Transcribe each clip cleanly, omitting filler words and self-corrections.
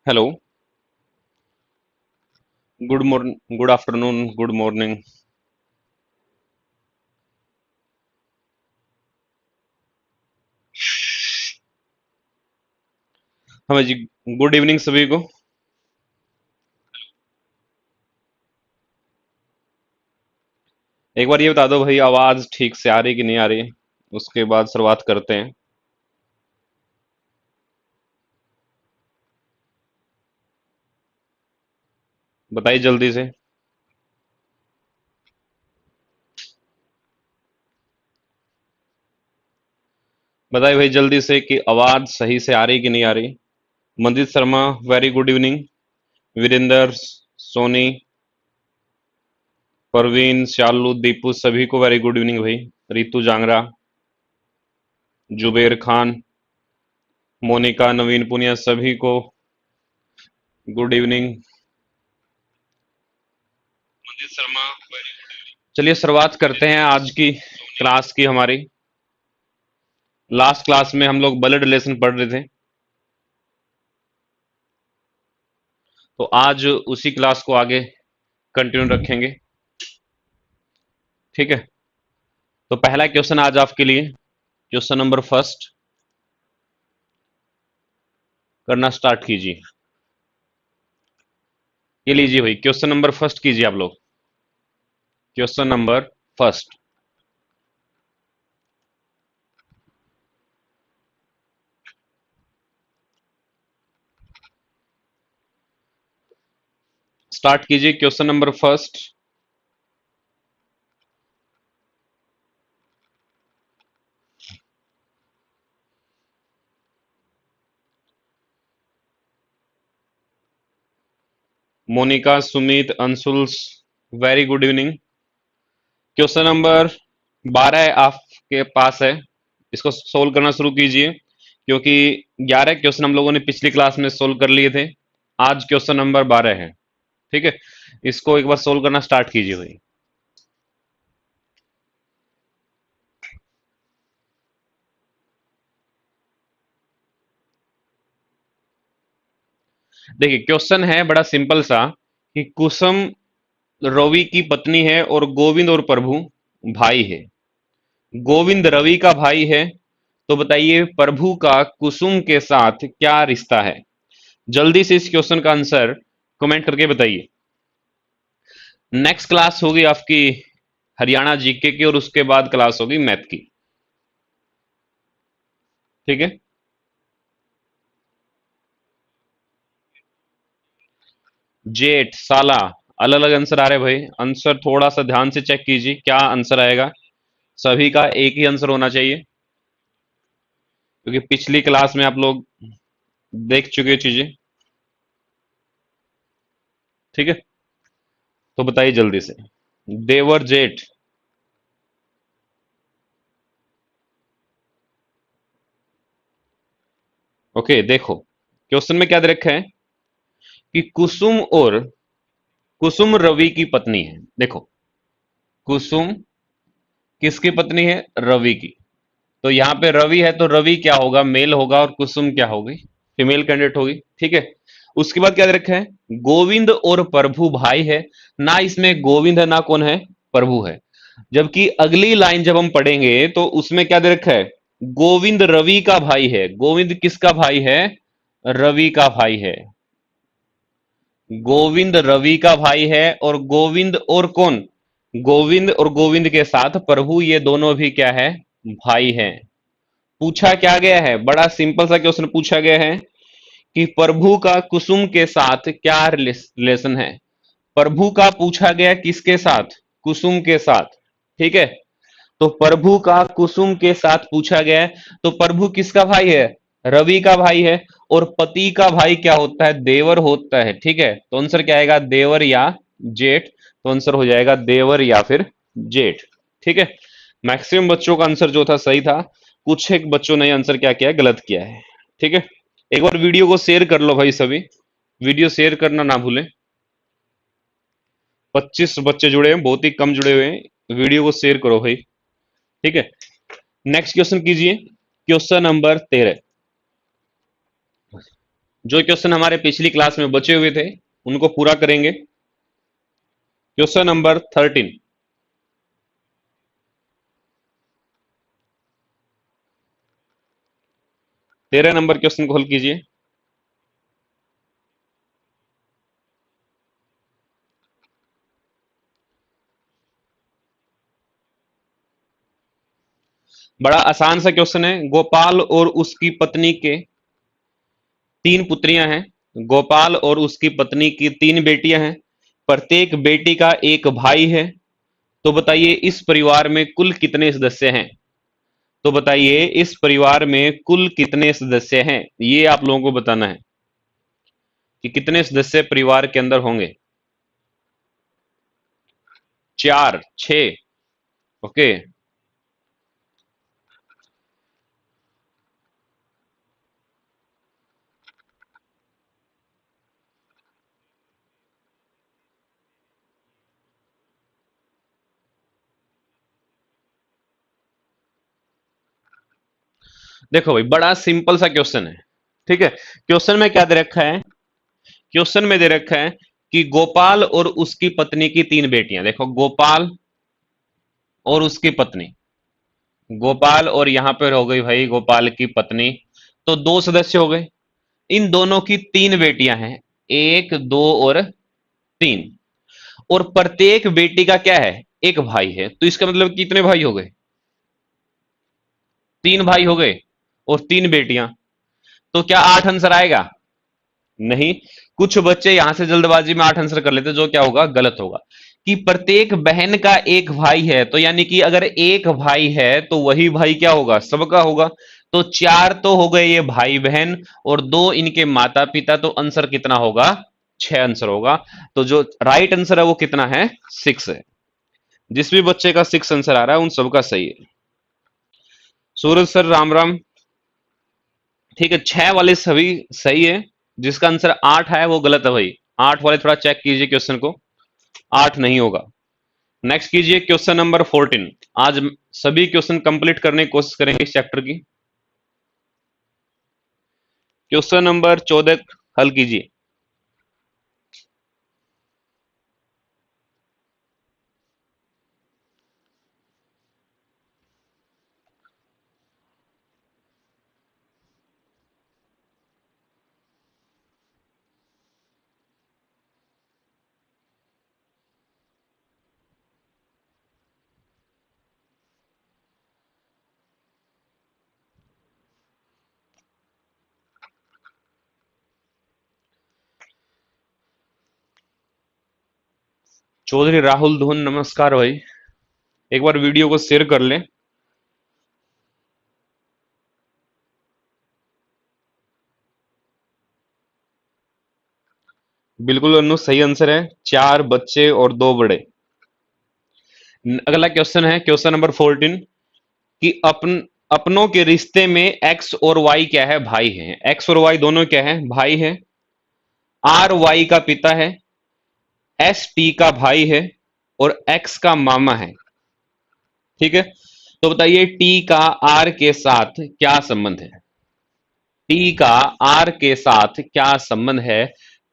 Hello. Good morning, good afternoon, good morning. हाँ जी। Good evening सभी को। एक बार ये बता दो भाई, आवाज ठीक से आ रही कि नहीं आ रही? उसके बाद शुरुआत करते हैं। बताइए जल्दी से। बताइए भाई जल्दी से कि आवाज सही से आ रही कि नहीं आ रही। Mandir Sharma, very good evening. Virendra, Soni, Parveen, Shalu, Deepu सभी को वेरी गुड इवनिंग भाई। रितु जांगरा, जुबेर खान, मोनिका, नवीन पुनिया सभी को गुड इवनिंग। मंदिर शर्मा, चलिए शुरुआत करते हैं आज की क्लास की हमारी। लास्ट क्लास में हम लोग ब्लड रिलेशन पढ़ रहे थे, तो आज उसी क्लास को आगे कंटिन्यू रखेंगे। ठीक है। तो पहला क्वेश्चन आज आपके लिए, क्वेश्चन नंबर फर्स्ट करना स्टार्ट कीजिए। ये लीजिए भाई, क्वेश्चन नंबर फर्स्ट कीजिए आप लोग। क्वेश्चन नंबर फर्स्ट स्टार्ट कीजिए। Question number first. Monika, Sumit, Anshul, very good evening. Question number 12 आपके पास है, इसको सोल्व करना शुरू कीजिए, क्योंकि 11 क्वेश्चन हम लोगों ने पिछली क्लास में सोल्व कर लिए थे। आज क्वेश्चन नंबर 12 है। ठीक है। इसको एक बार सोल्व करना स्टार्ट कीजिए भाई। देखिए क्वेश्चन है बड़ा सिंपल सा, कि कुसुम रवि की पत्नी है और गोविंद और प्रभु भाई है। गोविंद रवि का भाई है, तो बताइए प्रभु का कुसुम के साथ क्या रिश्ता है? जल्दी से इस क्वेश्चन का आंसर कमेंट करके बताइए। नेक्स्ट क्लास होगी आपकी हरियाणा जीके की, और उसके बाद क्लास होगी मैथ की। ठीक है। जेठ, साला, अलग अलग आंसर आ रहे हैं भाई। आंसर थोड़ा सा ध्यान से चेक कीजिए, क्या आंसर आएगा। सभी का एक ही आंसर होना चाहिए, क्योंकि पिछली क्लास में आप लोग देख चुके चीजें। ठीक है। तो बताइए जल्दी से। देवर जेठ। ओके, देखो क्वेश्चन में क्या दे रखा है, कि कुसुम रवि की पत्नी है। देखो, कुसुम किसकी पत्नी है? रवि की। तो यहां पे रवि है, तो रवि क्या होगा? मेल होगा, और कुसुम क्या होगी? फीमेल कैंडिडेट होगी। ठीक है। उसके बाद क्या दे रखा है? गोविंद और प्रभु भाई है। ना इसमें गोविंद है, ना कौन है? प्रभु है। जबकि अगली लाइन जब हम पढ़ेंगे तो उसमें क्या दे रखा है? गोविंद रवि का भाई है। गोविंद किसका भाई है? रवि का भाई है। गोविंद रवि का भाई है, और गोविंद और कौन? गोविंद और गोविंद के साथ प्रभु, ये दोनों भी क्या है? भाई हैं। पूछा क्या गया है? बड़ा सिंपल सा क्वेश्चन पूछा गया है, कि प्रभु का कुसुम के साथ क्या रिलेशन है। प्रभु का पूछा गया किसके साथ? कुसुम के साथ। ठीक है। तो प्रभु का कुसुम के साथ पूछा गया है, तो प्रभु किसका भाई है? रवि का भाई है। और पति का भाई क्या होता है? देवर होता है। ठीक है। तो आंसर क्या आएगा? देवर या जेठ। तो आंसर हो जाएगा देवर या फिर जेठ। ठीक है। मैक्सिमम बच्चों का आंसर जो था सही था, कुछ एक बच्चों ने आंसर क्या किया है? गलत किया है। ठीक है। एक बार वीडियो को शेयर कर लो भाई सभी। वीडियो शेयर करना ना भूलें। 25 बच्चे जुड़े हैं, बहुत ही कम जुड़े हुए हैं। वीडियो को शेयर करो भाई। ठीक है। नेक्स्ट क्वेश्चन कीजिए। Question number 13। जो क्वेश्चन हमारे पिछली क्लास में बचे हुए थे उनको पूरा करेंगे। Question number 13। 13 नंबर क्वेश्चन को हल कीजिए। बड़ा आसान सा क्वेश्चन है। गोपाल और उसकी पत्नी के 3 पुत्रियां हैं। गोपाल और उसकी पत्नी की 3 बेटियां हैं। प्रत्येक बेटी का एक भाई है। तो बताइए इस परिवार में कुल कितने सदस्य हैं। तो बताइए इस परिवार में कुल कितने सदस्य हैं, ये आप लोगों को बताना है कि कितने सदस्य परिवार के अंदर होंगे। 4, 6। ओके। देखो भाई, बड़ा सिंपल सा क्वेश्चन है। ठीक है, क्वेश्चन में क्या दे रखा है। क्वेश्चन में दे रखा है कि गोपाल और उसकी पत्नी की 3 बेटियां। देखो, गोपाल और उसकी पत्नी, गोपाल और यहां पर हो गई भाई गोपाल की पत्नी, तो 2 सदस्य हो गए। इन दोनों की 3 बेटियां हैं, 1, 2 और 3। और प्रत्येक बेटी का क्या है, एक भाई है। तो इसका मतलब कितने भाई हो गए, 3 भाई हो गए और 3 बेटियां। तो क्या 8 आंसर आएगा, नहीं। कुछ बच्चे यहां से जल्दबाजी में 8 आंसर कर लेते, जो क्या होगा, गलत होगा। कि प्रत्येक बहन का एक भाई है, तो यानी कि अगर एक भाई है तो वही भाई क्या होगा, सबका होगा। तो 4 तो हो गए ये भाई बहन और 2 इनके माता पिता, तो आंसर कितना होगा, 6 आंसर होगा। तो जो राइट आंसर है वो कितना है, 6 है। जिस भी बच्चे का 6 आंसर आ रहा है उन सबका सही है। सूरज सर राम राम। ठीक है, 6 वाले सभी सही है। जिसका आंसर 8 है वो गलत है भाई। 8 वाले थोड़ा चेक कीजिए क्वेश्चन को, 8 नहीं होगा। नेक्स्ट कीजिए क्वेश्चन नंबर 14। आज सभी क्वेश्चन कंप्लीट करने की कोशिश करेंगे इस चैप्टर की। क्वेश्चन नंबर 14 हल कीजिए। चौधरी राहुल धुन, नमस्कार भाई। एक बार वीडियो को शेयर कर लें। बिल्कुल अनु, सही आंसर है। 4 बच्चे और 2 बड़े। अगला क्वेश्चन है क्वेश्चन नंबर 14 कि अपनों के रिश्ते में एक्स और वाई क्या है, भाई हैं। एक्स और वाई दोनों क्या है, भाई है। आर वाई का पिता है, एस टी का भाई है और एक्स का मामा है। ठीक है, तो बताइए टी का आर के साथ क्या संबंध है। टी का आर के साथ क्या संबंध है,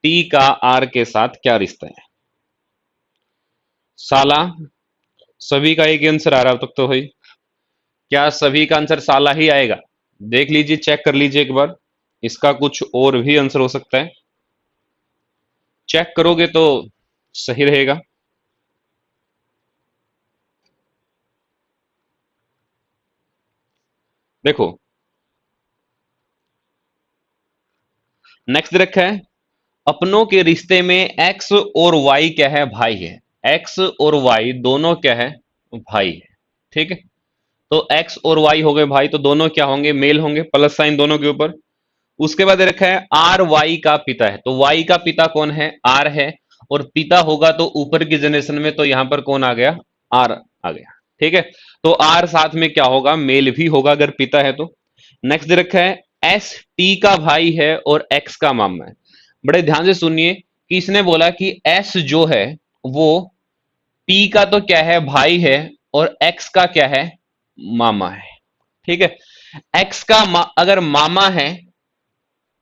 टी का आर के साथ क्या रिश्ता है। साला। सभी का एक आंसर आ रहा है अब तक तो भाई। क्या सभी का आंसर साला ही आएगा, देख लीजिए, चेक कर लीजिए एक बार। इसका कुछ और भी आंसर हो सकता है, चेक करोगे तो सही रहेगा। देखो, नेक्स्ट रखा है अपनों के रिश्ते में एक्स और वाई क्या है, भाई है। एक्स और वाई दोनों क्या है, भाई है। ठीक है, तो एक्स और वाई हो गए भाई, तो दोनों क्या होंगे, मेल होंगे, प्लस साइन दोनों के ऊपर। उसके बाद रखा है आर वाई का पिता है, तो वाई का पिता कौन है, आर है। और पिता होगा तो ऊपर की जनरेशन में तो यहां पर कौन आ गया, आर आ गया। ठीक है, तो आर साथ में क्या होगा, मेल भी होगा अगर पिता है तो। नेक्स्ट दे रखा है एस टी का भाई है और एक्स का मामा है। बड़े ध्यान से सुनिए कि इसने बोला कि एस जो है वो टी का तो क्या है, भाई है, और एक्स का क्या है, मामा है। ठीक है, एक्स का अगर मामा है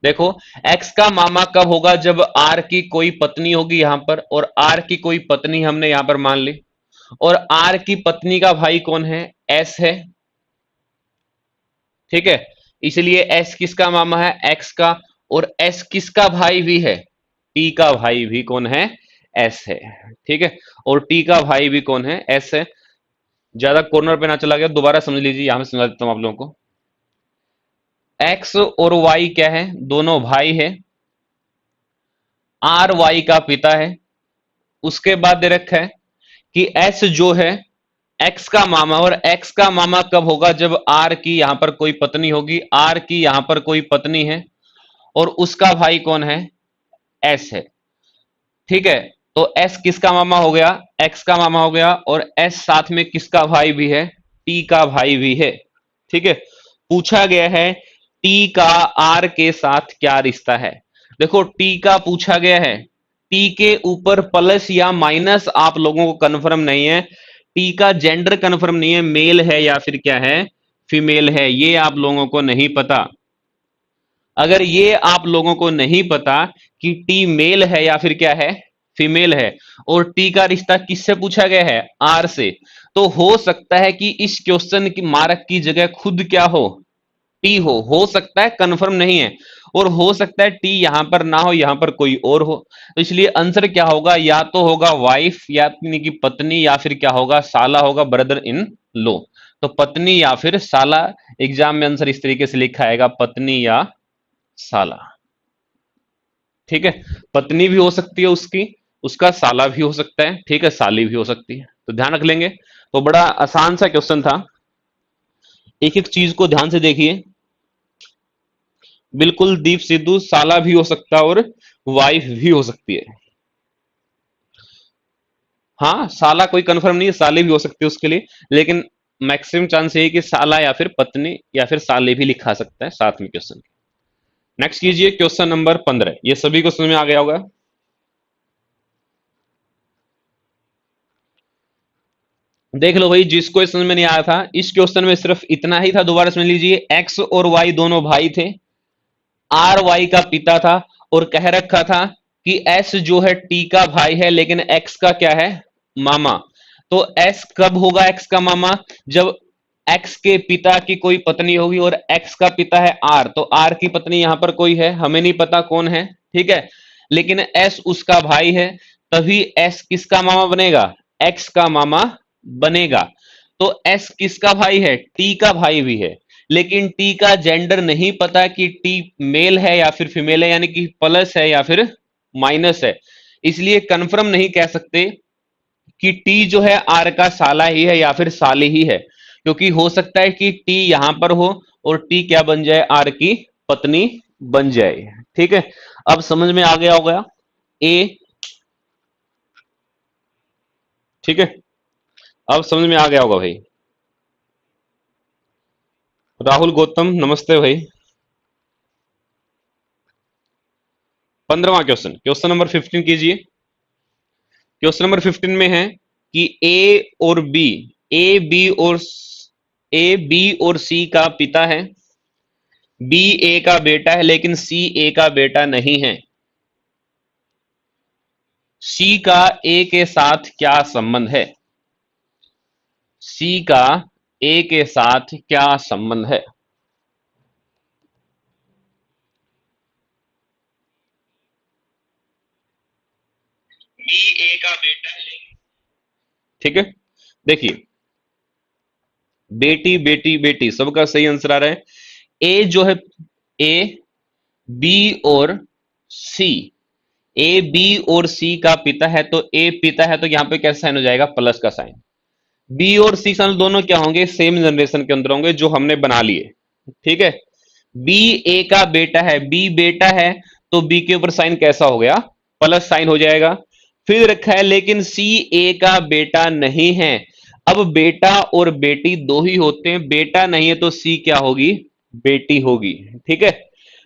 देखो, एक्स का मामा कब होगा? जब आर की कोई पत्नी होगी यहां पर, और आर की कोई पत्नी हमने यहां पर मान ली, और आर की पत्नी का भाई कौन है? एस है। ठीक है, इसलिए एस किसका मामा है? एक्स का। और एस किसका भाई भी है? टी का भाई भी कौन है? एस है। ठीक है, और टी का भाई भी कौन है? एस है। ज्यादा कॉर्नर पे ना चला गया, दोबारा समझ लीजिए, यहां पे समझा देता हूं आप लोगों को। एक्स और वाई क्या है? दोनों भाई है। आर वाई का पिता है। उसके बाद दे रखा है कि एस जो है एक्स का मामा, और एक्स का मामा कब होगा? जब आर की यहां पर कोई पत्नी होगी, आर की यहां पर कोई पत्नी है, और उसका भाई कौन है? एस है। ठीक है, तो एस किसका मामा हो गया? एक्स का मामा हो गया, और एस साथ में किसका भाई भी है? टी का भाई भी है। ठीक है, पूछा गया है टी का आर के साथ क्या रिश्ता है। देखो, टी का पूछा गया है, टी के ऊपर प्लस या माइनस आप लोगों को कंफर्म नहीं है। टी का जेंडर कंफर्म नहीं है, मेल है या फिर क्या है? फीमेल है, ये आप लोगों को नहीं पता। अगर ये आप लोगों को नहीं पता कि टी मेल है या फिर क्या है? फीमेल है, और टी का रिश्ता किससे पूछा गया है? आर से, तो हो सकता है कि इस क्वेश्चन की मार्क की जगह खुद क्या हो? टी हो सकता है, कंफर्म नहीं है। और हो सकता है टी यहां पर ना हो, यहां पर कोई और हो। तो इसलिए आंसर क्या होगा? या तो होगा वाइफ, या यानी कि पत्नी, या फिर क्या होगा? साला होगा, ब्रदर इन लो। तो पत्नी या फिर साला। एग्जाम में आंसर इस तरीके से लिखा आएगा, पत्नी या साला। ठीक है, पत्नी भी हो सकती है उसकी, उसका साला भी हो सकता है, ठीक है, साली भी हो सकती है, तो ध्यान रख लेंगे। तो बड़ा आसान सा क्वेश्चन था, एक एक चीज को ध्यान से देखिए। बिल्कुल दीप सिद्धू, साला भी हो सकता है और वाइफ भी हो सकती है। हाँ, साला कोई कंफर्म नहीं है, साली भी हो सकती है उसके लिए, लेकिन मैक्सिमम चांस यही कि साला या फिर पत्नी या फिर साले भी लिखा सकता है साथ में क्वेश्चन। नेक्स्ट कीजिए क्वेश्चन नंबर 15, ये सभी को समझ में आ गया होगा। देख लो भाई, जिसको ये समझ में नहीं आया था, इस क्वेश्चन में सिर्फ इतना ही था, दोबारा समझ लीजिए। एक्स और वाई दोनों भाई थे, आर वाई का पिता था, और कह रखा था कि एस जो है टी का भाई है, लेकिन एक्स का क्या है? मामा। तो एस कब होगा एक्स का मामा? जब एक्स के पिता की कोई पत्नी होगी, और एक्स का पिता है आर, तो आर की पत्नी यहां पर कोई है, हमें नहीं पता कौन है। ठीक है, लेकिन एस उसका भाई है, तभी एस किसका मामा बनेगा? एक्स का मामा बनेगा। तो एस किसका भाई है? टी का भाई भी है, लेकिन टी का जेंडर नहीं पता कि टी मेल है या फिर फीमेल है, यानी कि प्लस है या फिर माइनस है। इसलिए कंफर्म नहीं कह सकते कि टी जो है आर का साला ही है या फिर साली ही है, क्योंकि हो सकता है कि टी यहां पर हो और टी क्या बन जाए? आर की पत्नी बन जाए। ठीक है, अब समझ में आ गया होगा ए। ठीक है, अब समझ में आ गया होगा भाई। राहुल गौतम, नमस्ते भाई। 15वां क्वेश्चन, क्वेश्चन नंबर 15 कीजिए। क्वेश्चन नंबर 15 में है कि ए बी और सी का पिता है, बी ए का बेटा है, लेकिन सी ए का बेटा नहीं है। सी का ए के साथ क्या संबंध है? सी का ए के साथ क्या संबंध है? बी ए का बेटा है। ठीक है, देखिए, बेटी बेटी बेटी सबका सही आंसर आ रहा है। ए जो है, ए बी और सी, ए बी और सी का पिता है, तो ए पिता है तो यहां पे कैसा साइन हो जाएगा? प्लस का साइन। बी और सी साइन दोनों क्या होंगे? सेम जनरेशन के अंदर होंगे, जो हमने बना लिए। ठीक है, बी ए का बेटा है, बी बेटा है, तो बी के ऊपर साइन कैसा हो गया? प्लस साइन हो जाएगा। फिर रखा है लेकिन सी ए का बेटा नहीं है। अब बेटा और बेटी दो ही होते हैं, बेटा नहीं है तो सी क्या होगी? बेटी होगी। ठीक है,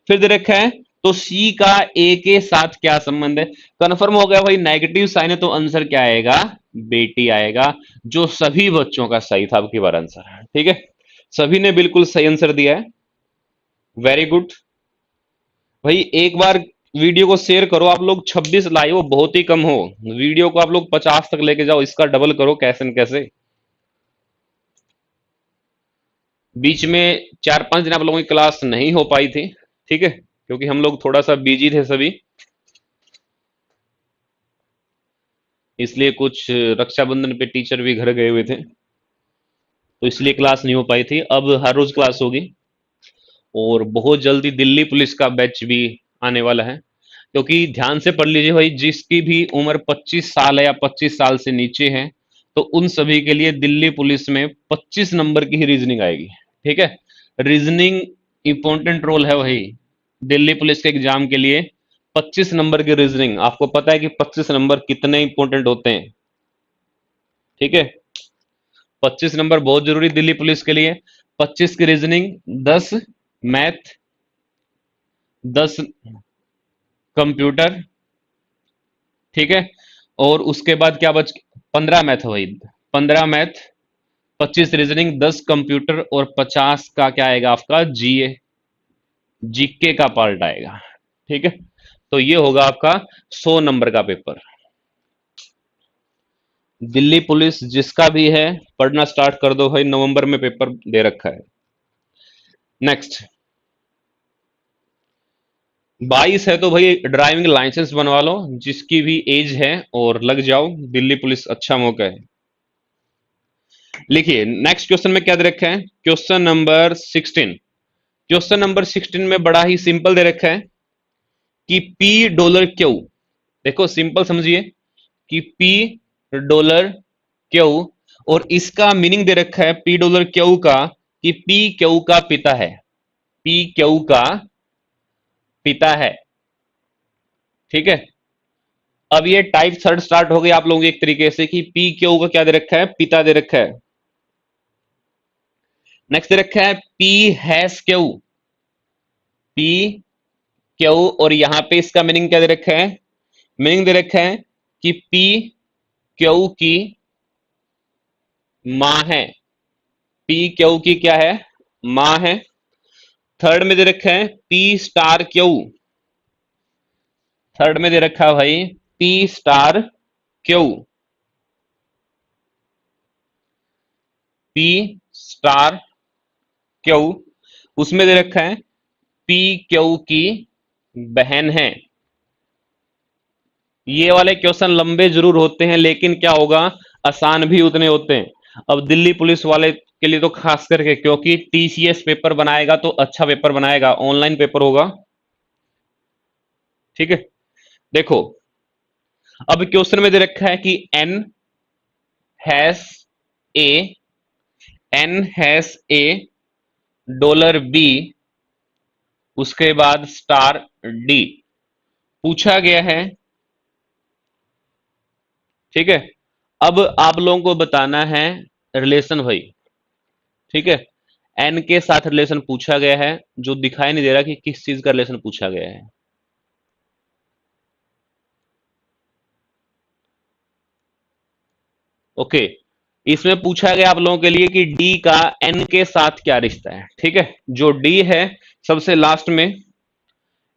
फिर दे रखा है तो सी का ए के साथ क्या संबंध है? कंफर्म हो गया भाई, नेगेटिव साइन है तो आंसर क्या आएगा? बेटी आएगा, जो सभी बच्चों का सही था। अब की बार आंसर, ठीक है, सभी ने बिल्कुल सही आंसर दिया है। Very good. भाई एक बार वीडियो को शेयर करो आप लोग, 26 लाइव हो, बहुत ही कम हो। वीडियो को आप लोग 50 तक लेके जाओ, इसका डबल करो कैसे न कैसे। बीच में 4-5 दिन आप लोगों की क्लास नहीं हो पाई थी, ठीक है, क्योंकि हम लोग थोड़ा सा बिजी थे सभी, इसलिए कुछ रक्षाबंधन पे टीचर भी घर गए हुए थे, तो इसलिए क्लास नहीं हो पाई थी। अब हर रोज क्लास होगी, और बहुत जल्दी दिल्ली पुलिस का बैच भी आने वाला है। क्योंकि ध्यान से पढ़ लीजिए भाई, जिसकी भी उम्र 25 साल है या 25 साल से नीचे है, तो उन सभी के लिए दिल्ली पुलिस में 25 नंबर की ही रीजनिंग आएगी, ठीक है। रीजनिंग इंपॉर्टेंट रोल है भाई दिल्ली पुलिस के एग्जाम के लिए। 25 नंबर की रीजनिंग, आपको पता है कि 25 नंबर कितने इंपॉर्टेंट होते हैं, ठीक है। 25 नंबर बहुत जरूरी दिल्ली पुलिस के लिए। 25 की रीजनिंग, 10 मैथ, 10 कंप्यूटर, ठीक है। और उसके बाद क्या बच, 15 मैथ भाई, 15 मैथ, 25 रीजनिंग, 10 कंप्यूटर, और 50 का क्या आएगा आपका, जीए, जीके का पार्ट आएगा, ठीक है। तो ये होगा आपका 100 नंबर का पेपर। दिल्ली पुलिस जिसका भी है, पढ़ना स्टार्ट कर दो भाई, नवंबर में पेपर दे रखा है। नेक्स्ट, 22 है तो भाई ड्राइविंग लाइसेंस बनवा लो, जिसकी भी एज है, और लग जाओ, दिल्ली पुलिस अच्छा मौका है। लिखिए नेक्स्ट क्वेश्चन में क्या दे रखा है, क्वेश्चन नंबर 16। क्वेश्चन नंबर 16 में बड़ा ही सिंपल दे रखा है कि पी डॉलर क्यू, देखो सिंपल समझिए, कि पी डॉलर क्यू, और इसका मीनिंग दे रखा है पी डॉलर क्यू का, कि पी क्यू का पिता है, पी क्यू का पिता है, ठीक है। अब ये टाइप थर्ड स्टार्ट हो गई आप लोगों की एक तरीके से, कि पी क्यू का क्या दे रखा है, पिता दे रखा है। नेक्स्ट दे रखा है P hash Q, P Q, और यहां पे इसका मीनिंग क्या दे रखा है, मीनिंग दे रखा है कि पी क्यू की मां है, पी क्यू की क्या है, मां है। थर्ड में दे रखा है पी स्टार क्यू, थर्ड में दे रखा है भाई P star Q, P star Q, उसमें दे रखा है पी क्यू की बहन है। ये वाले क्वेश्चन लंबे जरूर होते हैं, लेकिन क्या होगा, आसान भी उतने होते हैं। अब दिल्ली पुलिस वाले के लिए तो खास करके, क्योंकि टीसीएस पेपर बनाएगा तो अच्छा पेपर बनाएगा, ऑनलाइन पेपर होगा, ठीक है। देखो अब क्वेश्चन में दे रखा है कि hash A N hash A dollar B, उसके बाद स्टार डी पूछा गया है, ठीक है। अब आप लोगों को बताना है रिलेशन भाई, ठीक है। एन के साथ रिलेशन पूछा गया है, जो दिखाई नहीं दे रहा कि किस चीज का रिलेशन पूछा गया है। ओके, इसमें पूछा गया आप लोगों के लिए कि डी का एन के साथ क्या रिश्ता है, ठीक है। जो डी है सबसे लास्ट में,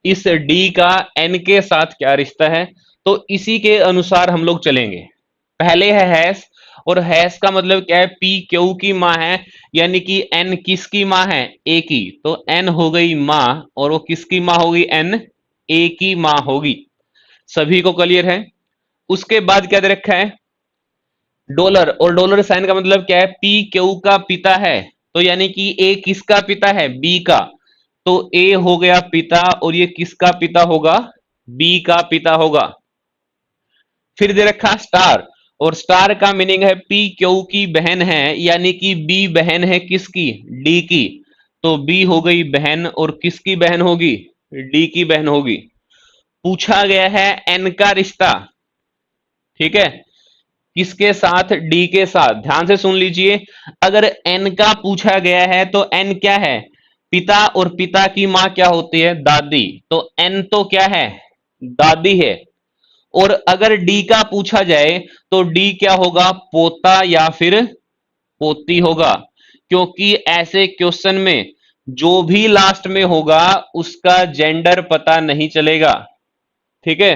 इस डी का एन के साथ क्या रिश्ता है, तो इसी के अनुसार हम लोग चलेंगे। पहले है हैश, और हैश का मतलब क्या है, पी क्यू की मां है, यानी कि एन किसकी मां है, ए की, तो एन हो गई मां, और वो किसकी मां होगी, एन ए की मां होगी। सभी को क्लियर है। उसके बाद क्या दे रखा है, डॉलर, और डॉलर साइन का मतलब क्या है, पी क्यू का पिता है, तो यानी कि ए किसका पिता है, बी का, तो ए हो गया पिता, और ये किसका पिता होगा, बी का पिता होगा। फिर दे रखा स्टार, और स्टार का मीनिंग है पी क्यू की बहन है, यानी कि बी बहन है किसकी, डी की, तो बी हो गई बहन, और किसकी बहन होगी, डी की बहन होगी। पूछा गया है एन का रिश्ता, ठीक है, किसके साथ, डी के साथ। ध्यान से सुन लीजिए, अगर एन का पूछा गया है तो एन क्या है, पिता, और पिता की मां क्या होती है, दादी, तो एन तो क्या है, दादी है। और अगर डी का पूछा जाए तो डी क्या होगा, पोता या फिर पोती होगा, क्योंकि ऐसे क्वेश्चन में जो भी लास्ट में होगा उसका जेंडर पता नहीं चलेगा। ठीक है,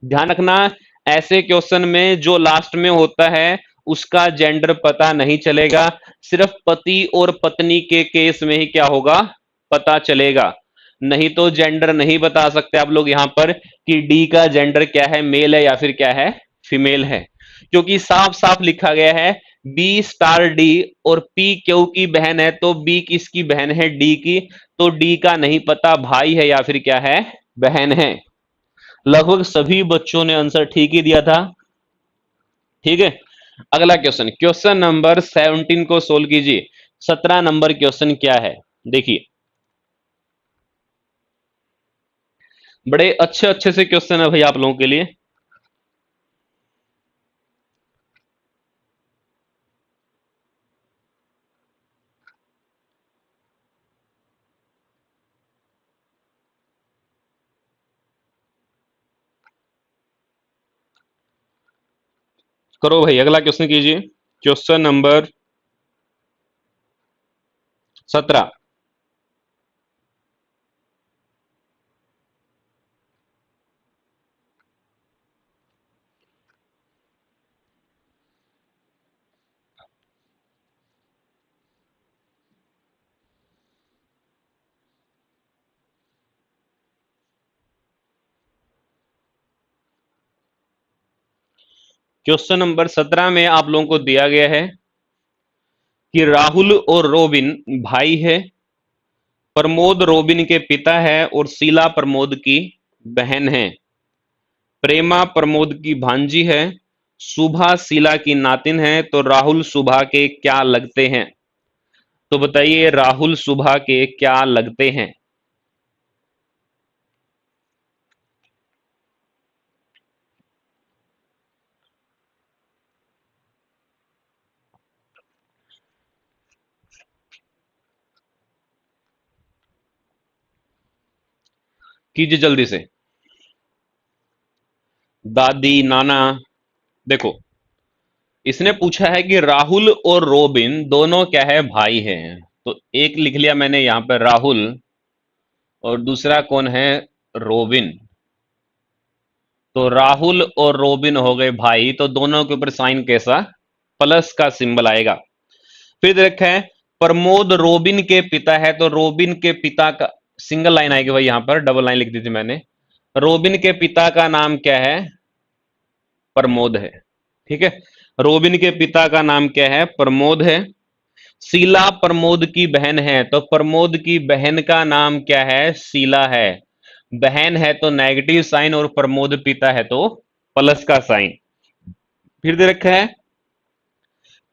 ध्यान रखना, ऐसे क्वेश्चन में जो लास्ट में होता है उसका जेंडर पता नहीं चलेगा, सिर्फ पति और पत्नी के केस में ही क्या होगा, पता चलेगा। नहीं तो जेंडर नहीं बता सकते आप लोग यहां पर कि डी का जेंडर क्या है, मेल है या फिर क्या है, फीमेल है, क्योंकि साफ साफ लिखा गया है बी स्टार डी, और पी क्यू की बहन है तो बी किसकी बहन है, डी की, तो डी का नहीं पता भाई है या फिर क्या है, बहन है। लगभग सभी बच्चों ने आंसर ठीक ही दिया था। ठीक है, अगला क्वेश्चन, क्वेश्चन नंबर 17 को सोल्व कीजिए। 17 नंबर क्वेश्चन क्या है, देखिए, बड़े अच्छे अच्छे से क्वेश्चन है भाई आप लोगों के लिए। करो भाई, अगला क्वेश्चन कीजिए, क्वेश्चन नंबर 17। क्वेश्चन नंबर 17 में आप लोगों को दिया गया है कि राहुल और रोबिन भाई है, प्रमोद रोबिन के पिता है और शीला प्रमोद की बहन है, प्रेमा प्रमोद की भांजी है, सुभा शीला की नातिन है, तो राहुल सुभा के क्या लगते हैं? तो बताइए राहुल सुभा के क्या लगते हैं? कीजिए जल्दी से, दादी नाना। देखो, इसने पूछा है कि राहुल और रोबिन दोनों क्या है, भाई हैं, तो एक लिख लिया मैंने यहां पर राहुल, और दूसरा कौन है, रोबिन। तो राहुल और रोबिन हो गए भाई, तो दोनों के ऊपर साइन कैसा, प्लस का सिंबल आएगा। फिर देखा है प्रमोद रोबिन के पिता है, तो रोबिन के पिता का सिंगल लाइन आएगी भाई, यहां पर डबल लाइन लिख दी थी मैंने। रोबिन के पिता का नाम क्या है, प्रमोद है। ठीक है, रोबिन के पिता का नाम क्या है, प्रमोद है। शीला प्रमोद की बहन है, तो प्रमोद की बहन का नाम क्या है, शीला है। बहन है तो नेगेटिव साइन, और प्रमोद पिता है तो प्लस का साइन। फिर दे रखा है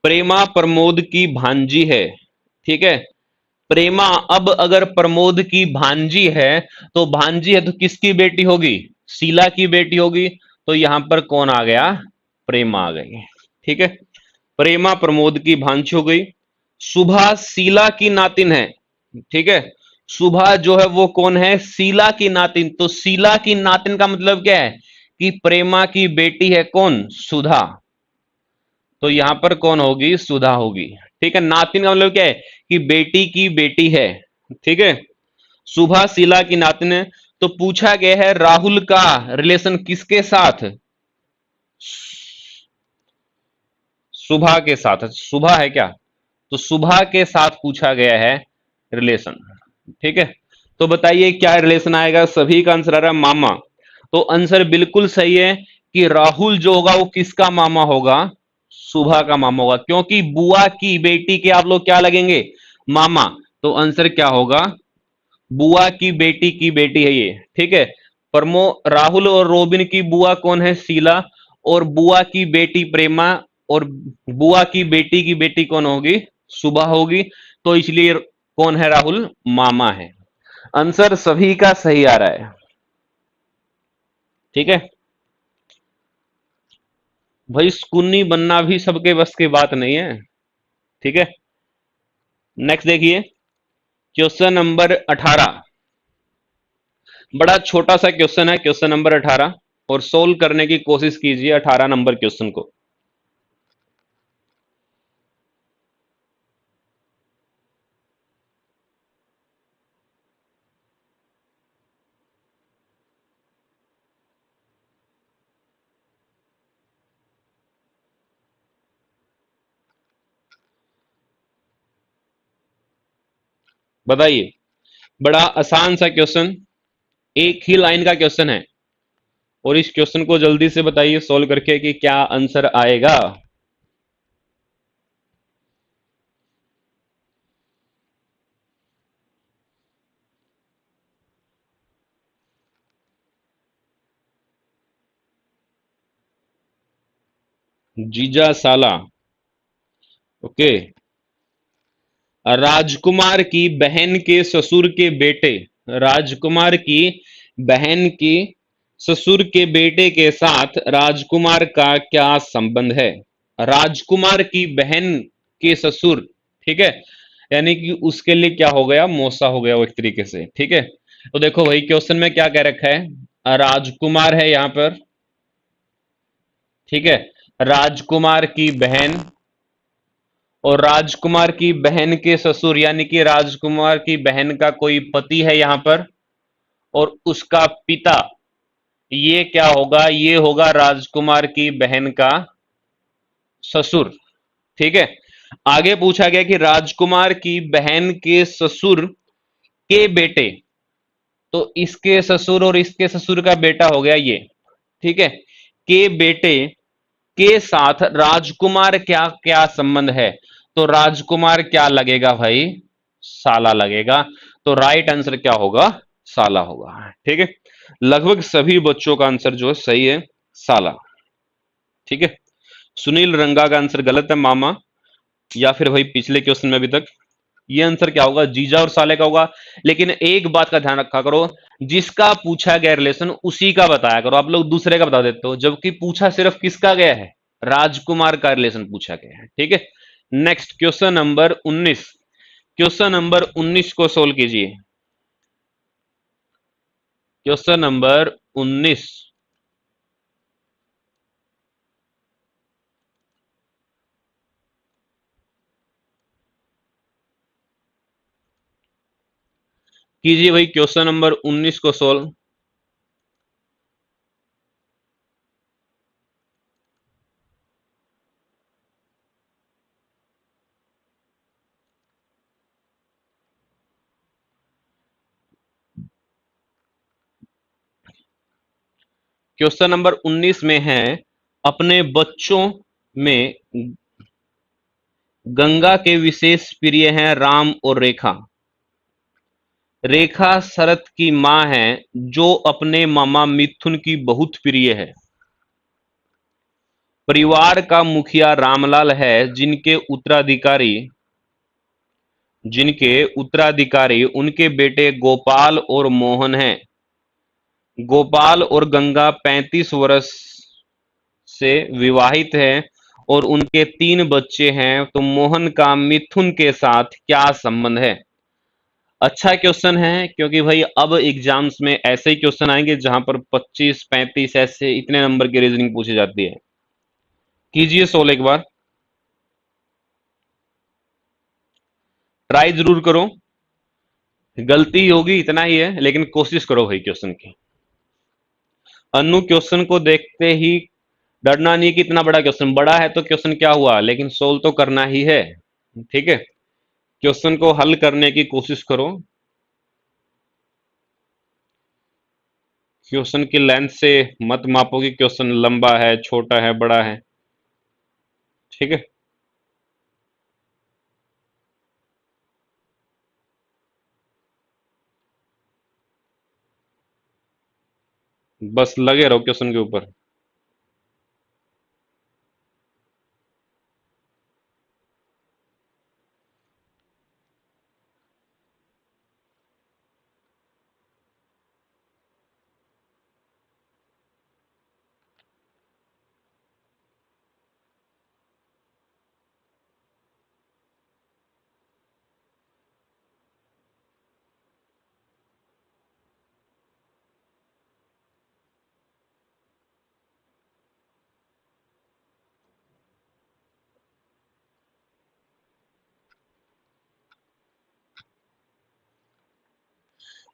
प्रेमा प्रमोद की भांजी है। ठीक है, प्रेमा, अब अगर प्रमोद की भांजी है तो भांजी है तो किसकी बेटी होगी, शीला की बेटी होगी, तो यहां पर कौन आ गया, प्रेमा आ गई। ठीक है, प्रेमा प्रमोद की भांजी हो गई। सुभा शीला की नातिन है। ठीक है, सुभा जो है वो कौन है, शीला की नातिन, तो शीला की नातिन का मतलब क्या है कि प्रेमा की बेटी है कौन, सुधा, तो यहां पर कौन होगी, सुधा होगी। ठीक है, नातिन का मतलब क्या है कि बेटी की बेटी है। ठीक है, सुभा शीला की नातिन है। तो पूछा गया है राहुल का रिलेशन किसके साथ, सुभा के साथ, सुभा है क्या, तो सुभा के साथ पूछा गया है रिलेशन। ठीक है, तो बताइए क्या रिलेशन आएगा, सभी का आंसर आ रहा है मामा, तो आंसर बिल्कुल सही है कि राहुल जो होगा वो किसका मामा होगा, सुभा का मामा होगा, क्योंकि बुआ की बेटी के आप लोग क्या लगेंगे, मामा, तो आंसर क्या होगा, बुआ की बेटी है ये। ठीक है, प्रमो राहुल और रोबिन की बुआ कौन है, शीला, और बुआ की बेटी प्रेमा, और बुआ की बेटी कौन होगी, सुबह होगी, तो इसलिए कौन है, राहुल मामा है। आंसर सभी का सही आ रहा है। ठीक है भाई, स्कूनी बनना भी सबके बस की बात नहीं है। ठीक है, नेक्स्ट देखिए, क्वेश्चन नंबर 18, बड़ा छोटा सा क्वेश्चन है, क्वेश्चन नंबर 18, और सोल्व करने की कोशिश कीजिए 18 नंबर क्वेश्चन को। बताइए। बड़ा आसान सा क्वेश्चन, एक ही लाइन का क्वेश्चन है, और इस क्वेश्चन को जल्दी से बताइए सॉल्व करके कि क्या आंसर आएगा। जीजा साला। ओके। राजकुमार की बहन के ससुर के बेटे, राजकुमार की बहन की ससुर के बेटे के साथ राजकुमार का क्या संबंध है। राजकुमार की बहन के ससुर, ठीक है, यानी कि उसके लिए क्या हो गया, मौसा हो गया वो एक तरीके से, ठीक है। तो देखो भाई क्वेश्चन में क्या कह रखा है, राजकुमार है यहां पर, ठीक है, राजकुमार की बहन, और राजकुमार की बहन के ससुर यानी कि राजकुमार की बहन का कोई पति है यहां पर, और उसका पिता, ये क्या होगा, ये होगा राजकुमार की बहन का ससुर, ठीक है। आगे पूछा गया कि राजकुमार की बहन के ससुर के बेटे, तो इसके ससुर और इसके ससुर का बेटा हो गया ये, ठीक है, के बेटे के साथ राजकुमार क्या क्या संबंध है, तो राजकुमार क्या लगेगा भाई, साला लगेगा। तो राइट आंसर क्या होगा, साला होगा, ठीक है। लगभग सभी बच्चों का आंसर जो है सही है, साला, ठीक है। सुनील रंगा का आंसर गलत है मामा, या फिर भाई पिछले क्वेश्चन में अभी तक ये आंसर क्या होगा, जीजा और साले का होगा। लेकिन एक बात का ध्यान रखा करो, जिसका पूछा गया रिलेशन उसी का बताया करो, आप लोग दूसरे का बता देते हो, जबकि पूछा सिर्फ किसका गया है, राजकुमार का रिलेशन पूछा गया है, ठीक है। Next question number 19, question number 19 को सोल्व कीजिए। क्वेश्चन नंबर 19, कीजिए भाई क्वेश्चन नंबर 19 को सोल्व। क्वेश्चन नंबर 19 में है, अपने बच्चों में गंगा के विशेष प्रिय हैं राम और रेखा। रेखा शरत की मां है, जो अपने मामा मिथुन की बहुत प्रिय है। परिवार का मुखिया रामलाल है, जिनके उत्तराधिकारी उनके बेटे गोपाल और मोहन हैं। गोपाल और गंगा 35 वर्ष से विवाहित हैं और उनके 3 बच्चे हैं, तो मोहन का मिथुन के साथ क्या संबंध है। अच्छा क्वेश्चन है, क्योंकि भाई अब एग्जाम्स में ऐसे ही क्वेश्चन आएंगे जहां पर 25 35 ऐसे इतने नंबर की रीजनिंग पूछी जाती है। कीजिए सोल्व एक बार, ट्राई जरूर करो, गलती होगी इतना ही है, लेकिन कोशिश करो भाई क्वेश्चन की। अनु क्वेश्चन को देखते ही डरना नहीं कि इतना बड़ा क्वेश्चन, बड़ा है तो क्वेश्चन क्या हुआ, लेकिन सोल्व तो करना ही है, ठीक है। क्वेश्चन को हल करने की कोशिश करो, क्वेश्चन की लेंथ से मत मापो कि क्वेश्चन लंबा है, छोटा है, बड़ा है, ठीक है। बस लगे रहो क्वेश्चन के ऊपर।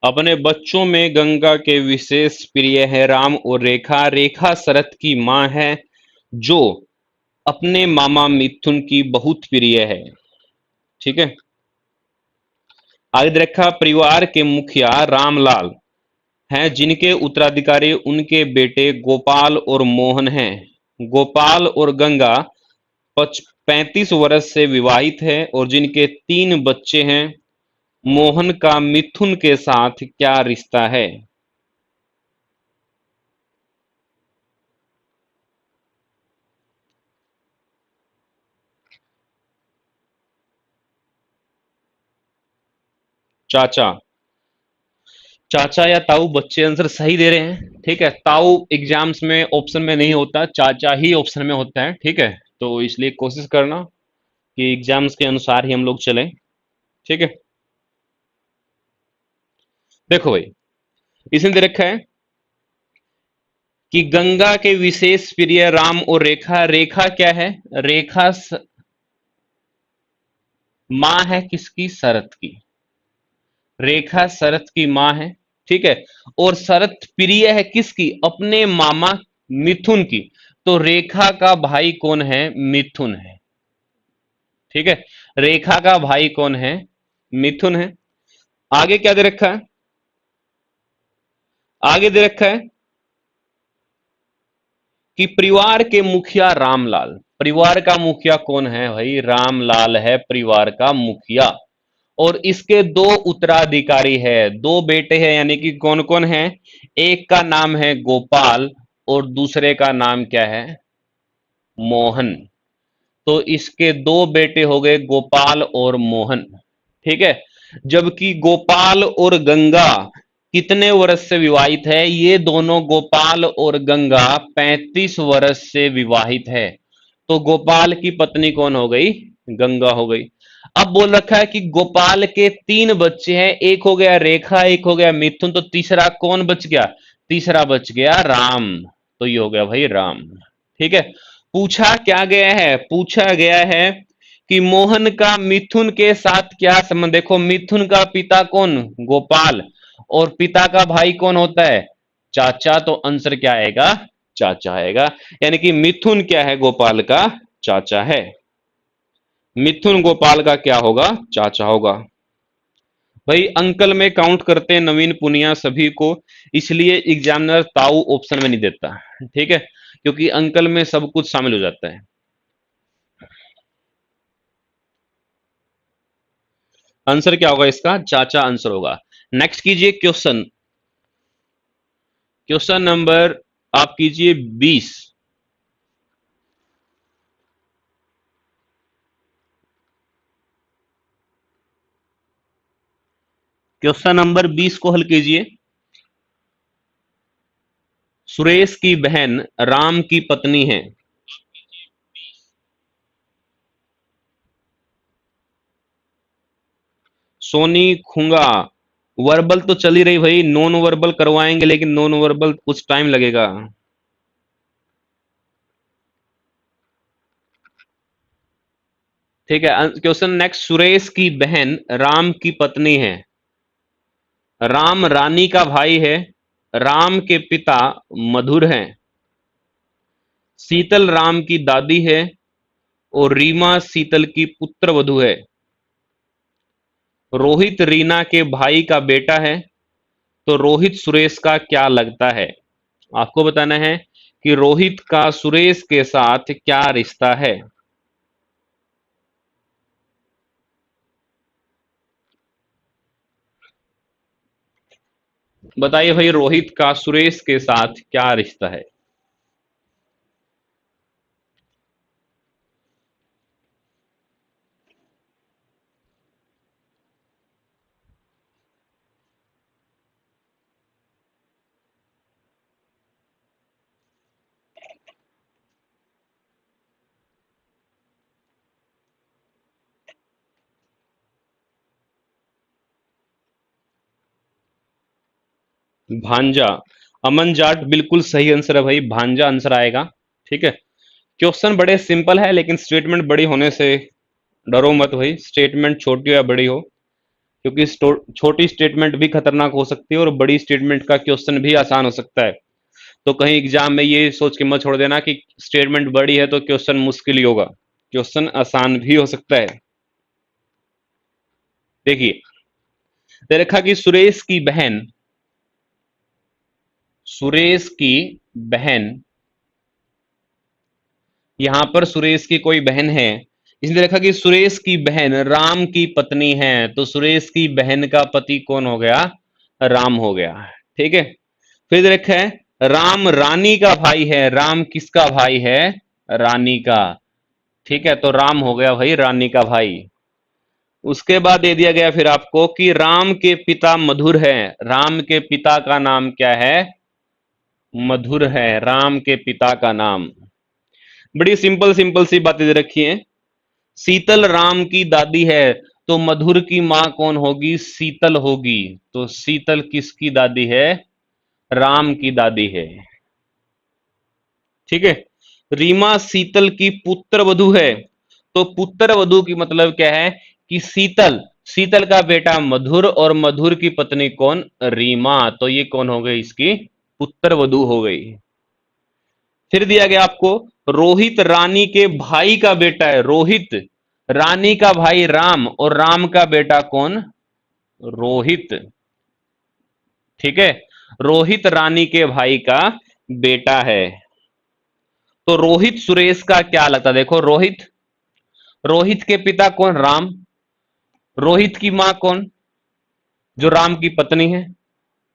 अपने बच्चों में गंगा के विशेष प्रिय है राम और रेखा। रेखा शरत की मां है, जो अपने मामा मिथुन की बहुत प्रिय है, ठीक है। आगे दे रखा परिवार के मुखिया रामलाल हैं जिनके उत्तराधिकारी उनके बेटे गोपाल और मोहन हैं। गोपाल और गंगा 35 वर्ष से विवाहित है और जिनके 3 बच्चे हैं। मोहन का मिथुन के साथ क्या रिश्ता है? चाचा। चाचा या ताऊ, बच्चे आंसर सही दे रहे हैं। ठीक है, ताऊ एग्जाम्स में ऑप्शन में नहीं होता, चाचा ही ऑप्शन में होता है। ठीक है, तो इसलिए कोशिश करना कि एग्जाम्स के अनुसार ही हम लोग चलें। ठीक है, देखो भाई, इसने दे रखा है कि गंगा के विशेष प्रिय राम और रेखा। रेखा क्या है? रेखा माँ है किसकी? शरत की। रेखा शरत की माँ है। ठीक है, और शरत प्रिय है किसकी? अपने मामा मिथुन की। तो रेखा का भाई कौन है? मिथुन है। ठीक है, रेखा का भाई कौन है? मिथुन है। आगे क्या दे रखा है? आगे दे रखा है कि परिवार के मुखिया रामलाल। परिवार का मुखिया कौन है भाई? रामलाल है परिवार का मुखिया। और इसके 2 उत्तराधिकारी है, 2 बेटे हैं, यानी कि कौन कौन है? एक का नाम है गोपाल और दूसरे का नाम क्या है? मोहन। तो इसके 2 बेटे हो गए गोपाल और मोहन। ठीक है, जबकि गोपाल और गंगा कितने वर्ष से विवाहित है? ये दोनों गोपाल और गंगा 35 वर्ष से विवाहित है। तो गोपाल की पत्नी कौन हो गई? गंगा हो गई। अब बोल रखा है कि गोपाल के 3 बच्चे हैं, एक हो गया रेखा, एक हो गया मिथुन, तो तीसरा कौन बच गया? तीसरा बच गया राम। तो ये हो गया भाई राम। ठीक है, पूछा क्या गया है? पूछा गया है कि मोहन का मिथुन के साथ क्या संबंध। देखो, मिथुन का पिता कौन? गोपाल। और पिता का भाई कौन होता है? चाचा। तो आंसर क्या आएगा? चाचा आएगा। यानी कि मिथुन क्या है? गोपाल का चाचा है। मिथुन गोपाल का क्या होगा? चाचा होगा। भाई अंकल में काउंट करते हैं नवीन पुनिया सभी को, इसलिए एग्जामिनर ताऊ ऑप्शन में नहीं देता। ठीक है, क्योंकि अंकल में सब कुछ शामिल हो जाता है। आंसर क्या होगा इसका? चाचा आंसर होगा। नेक्स्ट कीजिए क्वेश्चन। क्वेश्चन नंबर आप कीजिए 20। क्वेश्चन नंबर 20 को हल कीजिए। सुरेश की बहन राम की पत्नी है। सोनी खूंगा। वर्बल तो चल ही रही भाई, नॉन वर्बल करवाएंगे, लेकिन नॉन वर्बल कुछ टाइम लगेगा। ठीक है, क्वेश्चन नेक्स्ट। सुरेश की बहन राम की पत्नी है। राम रानी का भाई है। राम के पिता मधुर हैं। शीतल राम की दादी है और रीमा शीतल की पुत्र वधू है। रोहित रीना के भाई का बेटा है। तो रोहित सुरेश का क्या लगता है? आपको बताना है कि रोहित का सुरेश के साथ क्या रिश्ता है। बताइए भाई, रोहित का सुरेश के साथ क्या रिश्ता है? भांजा। अमन जाट बिल्कुल सही आंसर है भाई, भांजा आंसर आएगा। ठीक है, क्वेश्चन बड़े सिंपल है, लेकिन स्टेटमेंट बड़ी होने से डरो मत भाई, स्टेटमेंट छोटी या बड़ी हो, क्योंकि छोटी स्टेटमेंट भी खतरनाक हो सकती है और बड़ी स्टेटमेंट का क्वेश्चन भी आसान हो सकता है। तो कहीं एग्जाम में ये सोच के मत छोड़ देना कि स्टेटमेंट बड़ी है तो क्वेश्चन मुश्किल ही होगा। क्वेश्चन आसान भी हो सकता है। देखिए, दे रखा कि सुरेश की बहन, सुरेश की बहन, यहां पर सुरेश की कोई बहन है, इसने देखा कि सुरेश की बहन राम की पत्नी है, तो सुरेश की बहन का पति कौन हो गया? राम हो गया। ठीक है, फिर देखा है राम रानी का भाई है, राम किसका भाई है? रानी का। ठीक है, तो राम हो गया भाई रानी का भाई। उसके बाद दे दिया गया फिर आपको कि राम के पिता मधुर है, राम के पिता का नाम क्या है? मधुर है, राम के पिता का नाम। बड़ी सिंपल सिंपल सी बातें दे रखी हैं। शीतल राम की दादी है, तो मधुर की मां कौन होगी? शीतल होगी। तो शीतल किसकी दादी है? राम की दादी है। ठीक है, रीमा शीतल की पुत्र वधू है, तो पुत्र वधू की मतलब क्या है? कि शीतल, शीतल का बेटा मधुर और मधुर की पत्नी कौन? रीमा। तो ये कौन हो गई? इसकी पुत्र वधू हो गई। फिर दिया गया आपको रोहित रानी के भाई का बेटा है, रोहित रानी का भाई राम और राम का बेटा कौन? रोहित। ठीक है, रोहित रानी के भाई का बेटा है। तो रोहित सुरेश का क्या लगता? देखो रोहित, रोहित के पिता कौन? राम। रोहित की मां कौन? जो राम की पत्नी है।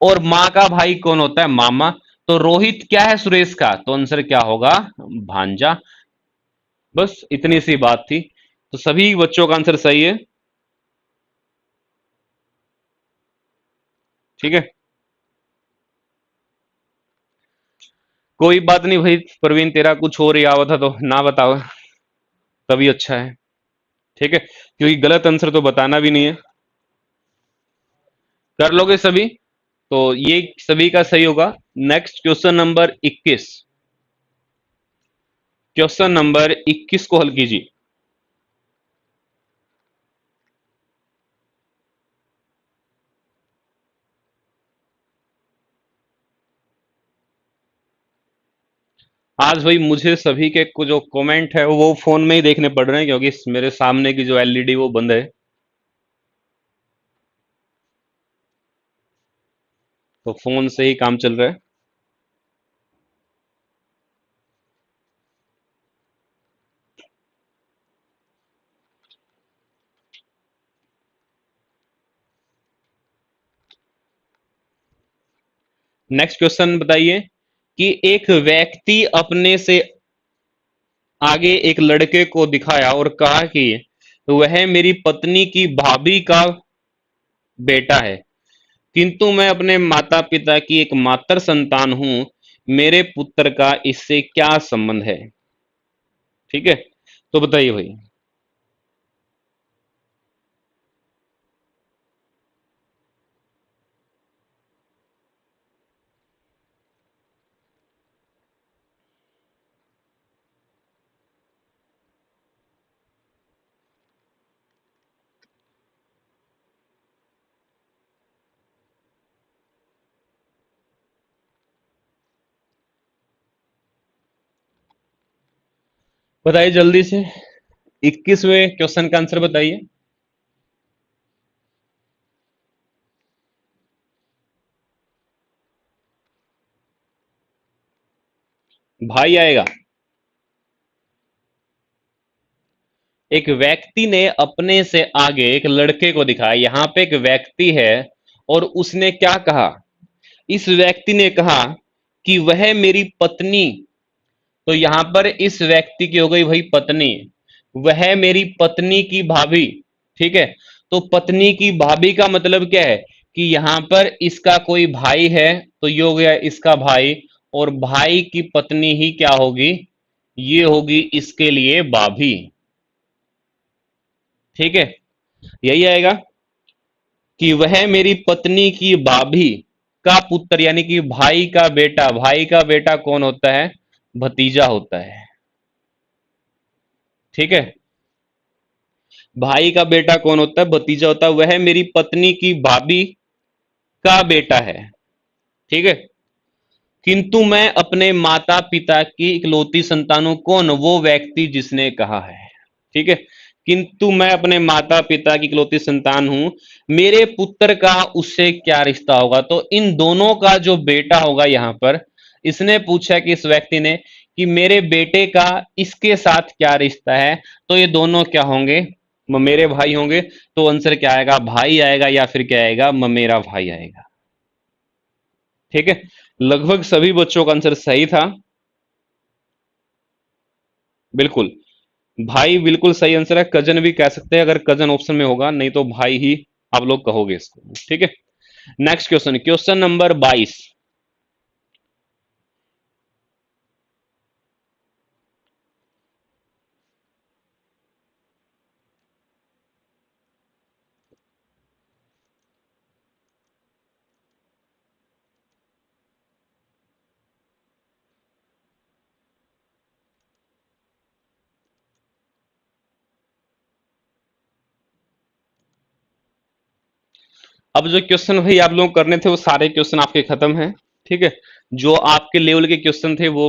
और मां का भाई कौन होता है? मामा। तो रोहित क्या है सुरेश का? तो आंसर क्या होगा? भांजा। बस इतनी सी बात थी, तो सभी बच्चों का आंसर सही है। ठीक है, कोई बात नहीं भाई प्रवीण, तेरा कुछ और ही आवा था तो ना बताओ तभी अच्छा है। ठीक है, क्योंकि गलत आंसर तो बताना भी नहीं है। कर लोगे सभी? तो ये सभी का सही होगा। Next question number 21, question number 21 को हल कीजिए। आज भाई मुझे सभी के जो कमेंट है वो फोन में ही देखने पड़ रहे हैं, क्योंकि मेरे सामने की जो एलईडी वो बंद है, तो फोन से ही काम चल रहा है। नेक्स्ट क्वेश्चन बताइए कि एक व्यक्ति अपने से आगे एक लड़के को दिखाया और कहा कि वह मेरी पत्नी की भाभी का बेटा है, किंतु मैं अपने माता पिता की एक मात्र संतान हूं, मेरे पुत्र का इससे क्या संबंध है? ठीक है, तो बताइए भाई। बताइए जल्दी से, 21वें क्वेश्चन का आंसर बताइए। भाई आएगा। एक व्यक्ति ने अपने से आगे एक लड़के को दिखाया, यहां पे एक व्यक्ति है और उसने क्या कहा? इस व्यक्ति ने कहा कि वह मेरी पत्नी, तो यहां पर इस व्यक्ति की हो गई भाई पत्नी, वह मेरी पत्नी की भाभी। ठीक है, तो पत्नी की भाभी का मतलब क्या है? कि यहां पर इसका कोई भाई है, तो ये हो गया इसका भाई, और भाई की पत्नी ही क्या होगी? ये होगी इसके लिए भाभी। ठीक है, यही आएगा कि वह मेरी पत्नी की भाभी का पुत्र, यानी कि भाई का बेटा। भाई का बेटा कौन होता है? भतीजा होता है। ठीक है, भाई का बेटा कौन होता है? भतीजा होता है। वह मेरी पत्नी की भाभी का बेटा है। ठीक है, किंतु मैं अपने माता पिता की इकलौती संतान हूं। कौन? वो व्यक्ति जिसने कहा है। ठीक है, किंतु मैं अपने माता पिता की इकलौती संतान हूं, मेरे पुत्र का उससे क्या रिश्ता होगा। तो इन दोनों का जो बेटा होगा यहां पर, इसने पूछा कि इस व्यक्ति ने कि मेरे बेटे का इसके साथ क्या रिश्ता है। तो ये दोनों क्या होंगे, मेरे भाई होंगे। तो आंसर क्या आएगा, भाई आएगा, या फिर क्या आएगा, मेरा भाई आएगा। ठीक है, लगभग सभी बच्चों का आंसर सही था। बिल्कुल, भाई बिल्कुल सही आंसर है। कजन भी कह सकते हैं अगर कजन ऑप्शन में होगा, नहीं तो भाई ही आप लोग कहोगे इसको। ठीक है, नेक्स्ट क्वेश्चन, क्वेश्चन नंबर 22। अब जो क्वेश्चन भाई आप लोग करने थे वो सारे क्वेश्चन आपके खत्म हैं। ठीक है, जो आपके लेवल के क्वेश्चन थे वो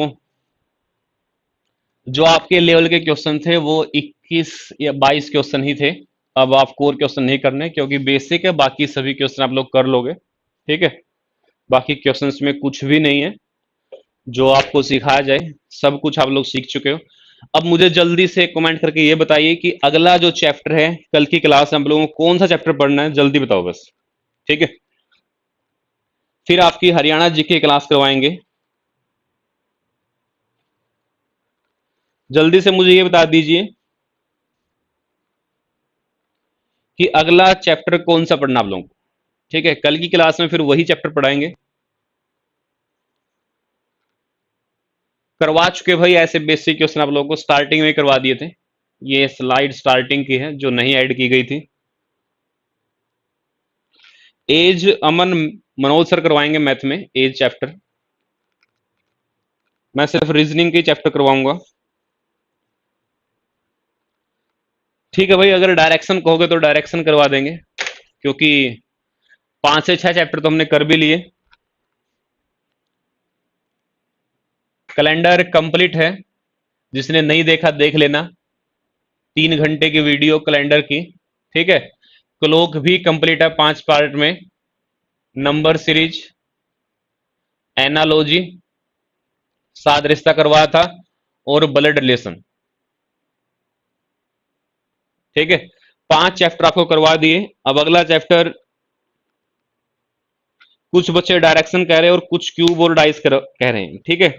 जो आपके लेवल के क्वेश्चन थे वो 21 या 22 क्वेश्चन ही थे। अब आप कोर क्वेश्चन नहीं करने, क्योंकि बेसिक है, बाकी सभी क्वेश्चन आप लोग कर लोगे। ठीक है, बाकी क्वेश्चंस में कुछ भी नहीं है जो आपको सिखाया जाए, सब कुछ आप लोग सीख चुके हो। अब मुझे जल्दी से कमेंट करके ये बताइए कि अगला जो चैप्टर है कल की क्लास में हम लोगों को कौन सा चैप्टर पढ़ना है, जल्दी बताओ बस। ठीक है, फिर आपकी हरियाणा जीके क्लास करवाएंगे। जल्दी से मुझे ये बता दीजिए कि अगला चैप्टर कौन सा पढ़ना आप लोगों को। ठीक है, कल की क्लास में फिर वही चैप्टर पढ़ाएंगे। करवा चुके भाई, ऐसे बेसिक क्वेश्चन आप लोगों को स्टार्टिंग में करवा दिए थे। ये स्लाइड स्टार्टिंग की है जो नहीं ऐड की गई थी। एज अमन मनोज सर करवाएंगे मैथ में एज चैप्टर। मैं सिर्फ रीजनिंग के चैप्टर करवाऊंगा। ठीक है भाई, अगर डायरेक्शन कहोगे तो डायरेक्शन करवा देंगे, क्योंकि 5 से 6 चैप्टर तो हमने कर भी लिए। कैलेंडर कंप्लीट है, जिसने नहीं देखा देख लेना, 3 घंटे की वीडियो कैलेंडर की। ठीक है, क्लोक भी कंप्लीट है 5 पार्ट में। नंबर सीरीज, एनालॉजी, साद रिश्ता करवाया था, और ब्लड रिलेशन। ठीक है, 5 चैप्टर आपको करवा दिए। अब अगला चैप्टर, कुछ बच्चे डायरेक्शन कह रहे हैं और कुछ क्यूब और डाइस कह रहे हैं। ठीक है,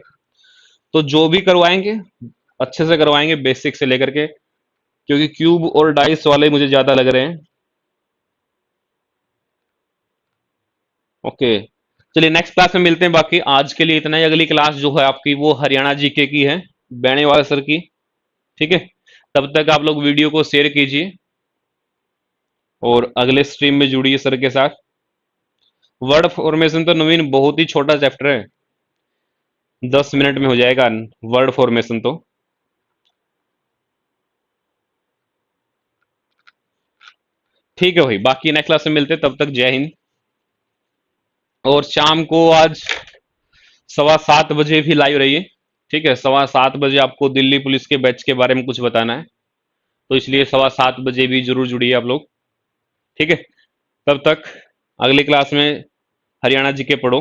तो जो भी करवाएंगे अच्छे से करवाएंगे, बेसिक से लेकर के, क्योंकि क्यूब और डाइस वाले मुझे ज्यादा लग रहे हैं। ओके, चलिए नेक्स्ट क्लास में मिलते हैं। बाकी आज के लिए इतना ही। अगली क्लास जो है आपकी वो हरियाणा जीके की है, बेणेवाल सर की। ठीक है, तब तक आप लोग वीडियो को शेयर कीजिए और अगले स्ट्रीम में जुड़िए सर के साथ। वर्ड फॉर्मेशन तो नवीन बहुत ही छोटा चैप्टर है, 10 मिनट में हो जाएगा वर्ड फॉर्मेशन तो। ठीक है भाई, बाकी नेक्स्ट क्लास में मिलते हैं, तब तक जय हिंद। और शाम को आज 7:15 बजे भी लाइव रहिए। ठीक है, 7:15 बजे आपको दिल्ली पुलिस के बैच के बारे में कुछ बताना है, तो इसलिए 7:15 बजे भी जरूर जुड़िए आप लोग। ठीक है, तब तक अगली क्लास में हरियाणा जीके पढ़ो।